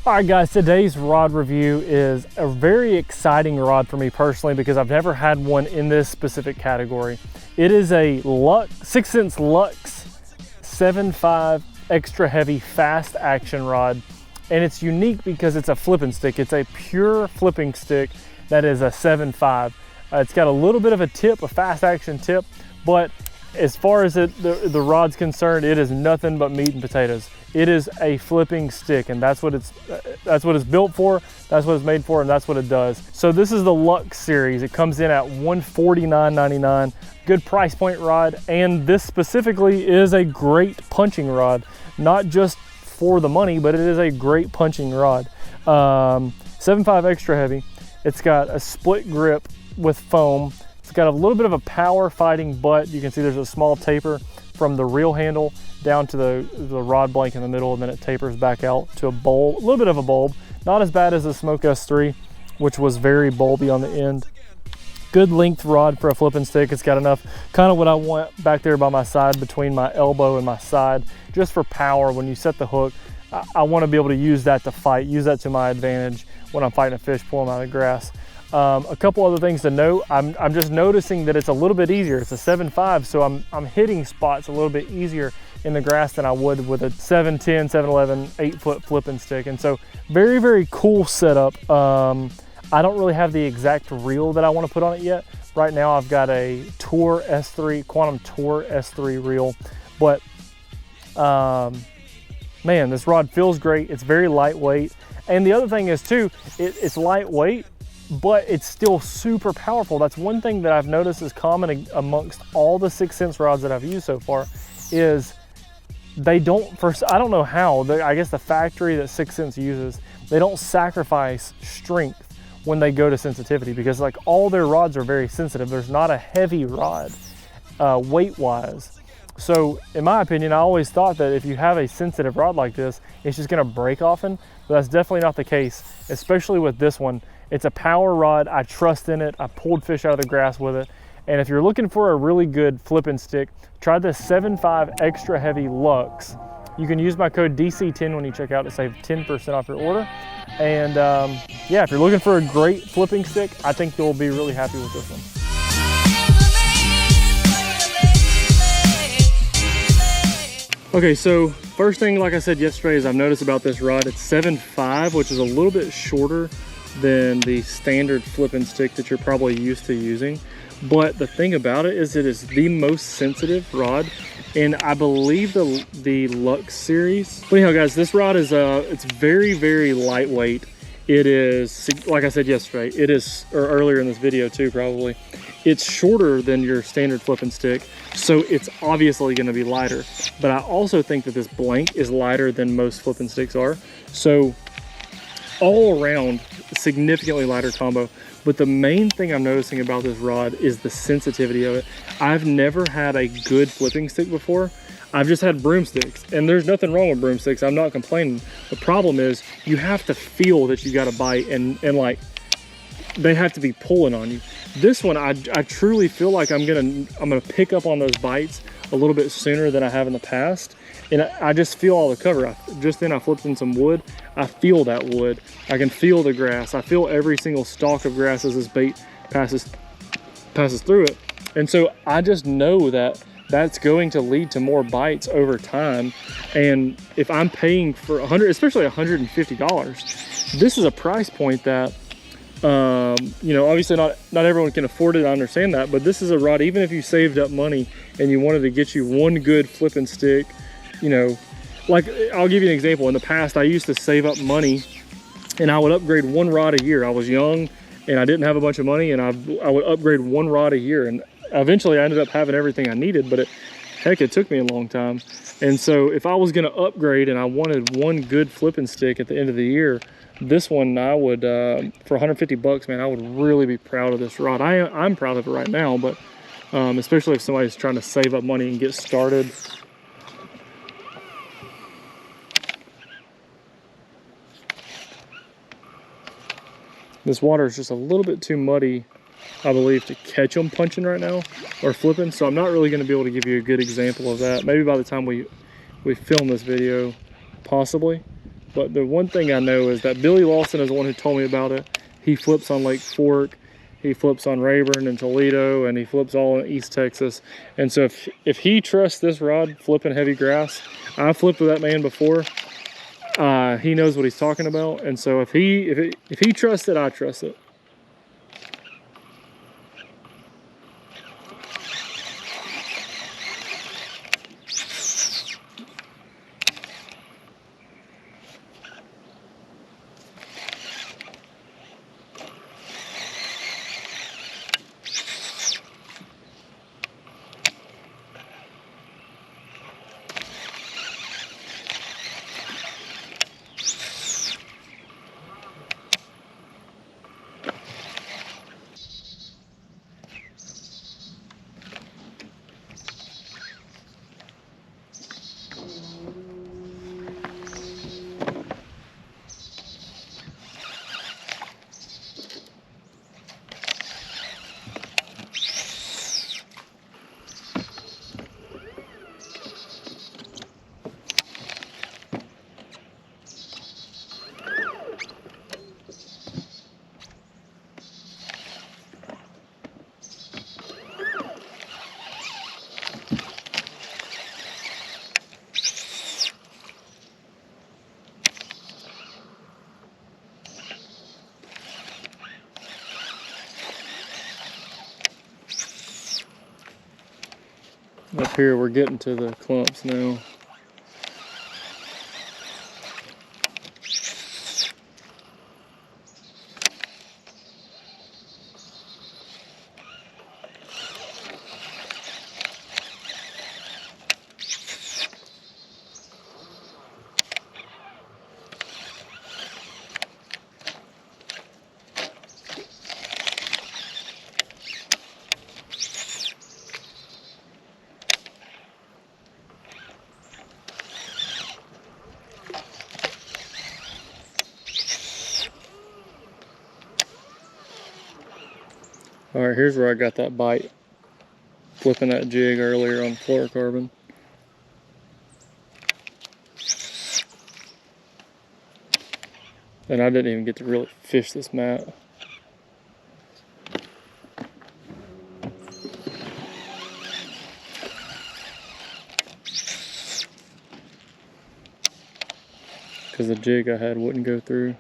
All right guys, today's rod review is a very exciting rod for me personally because I've never had one in this specific category. It is a 6th Lux 7.5 extra heavy fast action rod, and it's unique because it's a flipping stick. It's a pure flipping stick that is a 7.5. It's got a little bit of a tip, a fast action tip, but as far as the rod's concerned, it is nothing but meat and potatoes. It is a flipping stick, and that's what it's built for, that's what it's made for, and that's what it does. So this is the Lux series. It comes in at $149.99. Good price point rod, and this specifically is a great punching rod. Not just for the money, but it is a great punching rod. 7.5 extra heavy. It's got a split grip with foam. It's got a little bit of a power fighting butt. You can see there's a small taper from the reel handle down to the rod blank in the middle, and then it tapers back out to a bulb, a little bit of a bulb. Not as bad as the Smoke S3, which was very bulby on the end. Good length rod for a flipping stick. It's got enough, kind of what I want back there by my side, between my elbow and my side, just for power. When you set the hook, I want to be able to use that to fight, use that to my advantage when I'm fighting a fish, pulling out of the grass. A couple other things to note. I'm just noticing that it's a little bit easier. It's a 7.5, so I'm hitting spots a little bit easier in the grass than I would with a 7.10, 7.11, 8-foot flipping stick. And so very, very cool setup. I don't really have the exact reel that I want to put on it yet. Right now I've got a Tour S3, Quantum Tour S3 reel, but man, this rod feels great. It's very lightweight. And the other thing is too, it's lightweight, but it's still super powerful. That's one thing that I've noticed is common amongst all the 6th Sense rods that I've used so far, is they don't, I don't know how, I guess the factory that 6th Sense uses, they don't sacrifice strength when they go to sensitivity, because like all their rods are very sensitive. There's not a heavy rod weight wise. So in my opinion, I always thought that if you have a sensitive rod like this, it's just gonna break often, but that's definitely not the case, especially with this one. It's a power rod. I trust in it. I pulled fish out of the grass with it. And if you're looking for a really good flipping stick, try the 7.5 extra heavy Lux. You can use my code DC10 when you check out to save 10% off your order. And yeah, if you're looking for a great flipping stick, I think you'll be really happy with this one. Okay, so first thing, like I said yesterday, is I've noticed about this rod, it's 7.5, which is a little bit shorter than the standard flipping stick that you're probably used to using. But the thing about it is, it is the most sensitive rod, and I believe the Lux series. But anyhow guys, this rod is it's very, very lightweight. It is, like I said yesterday, it is, or earlier in this video too probably, it's shorter than your standard flipping stick, so it's obviously going to be lighter. But I also think that this blank is lighter than most flipping sticks are, so all around significantly lighter combo. But the main thing I'm noticing about this rod is the sensitivity of it. I've never had a good flipping stick before. I've just had broomsticks, and there's nothing wrong with broomsticks. I'm not complaining. The problem is you have to feel that you got a bite, and like they have to be pulling on you. This one, I truly feel like I'm gonna pick up on those bites a little bit sooner than I have in the past. And I just feel all the cover. Just then I flipped in some wood. I feel that wood. I can feel the grass. I feel every single stalk of grass as this bait passes through it. And so I just know that that's going to lead to more bites over time. And if I'm paying for especially $150, this is a price point that, you know, obviously not everyone can afford it. I understand that, but this is a rod, even if you saved up money and you wanted to get you one good flipping stick, you know, like I'll give you an example. In the past, I used to save up money and I would upgrade one rod a year. I was young and I didn't have a bunch of money, and I would upgrade one rod a year, and eventually I ended up having everything I needed, but it took me a long time. And so if I was going to upgrade and I wanted one good flipping stick at the end of the year, this one I would, for 150 bucks, man, I would really be proud of this rod. I'm proud of it right now, but especially if somebody's trying to save up money and get started. This water is just a little bit too muddy, I believe, to catch them punching right now or flipping. So I'm not really going to be able to give you a good example of that. Maybe by the time we film this video, possibly. But the one thing I know is that Billy Lawson is the one who told me about it. He flips on Lake Fork, he flips on Rayburn and Toledo, and he flips all in East Texas. And so if he trusts this rod flipping heavy grass, I flipped with that man before. He knows what he's talking about, and so if he trusts it, I trust it. Up here, we're getting to the clumps now. All right, here's where I got that bite, flipping that jig earlier on fluorocarbon. And I didn't even get to really fish this mat. Because the jig I had wouldn't go through.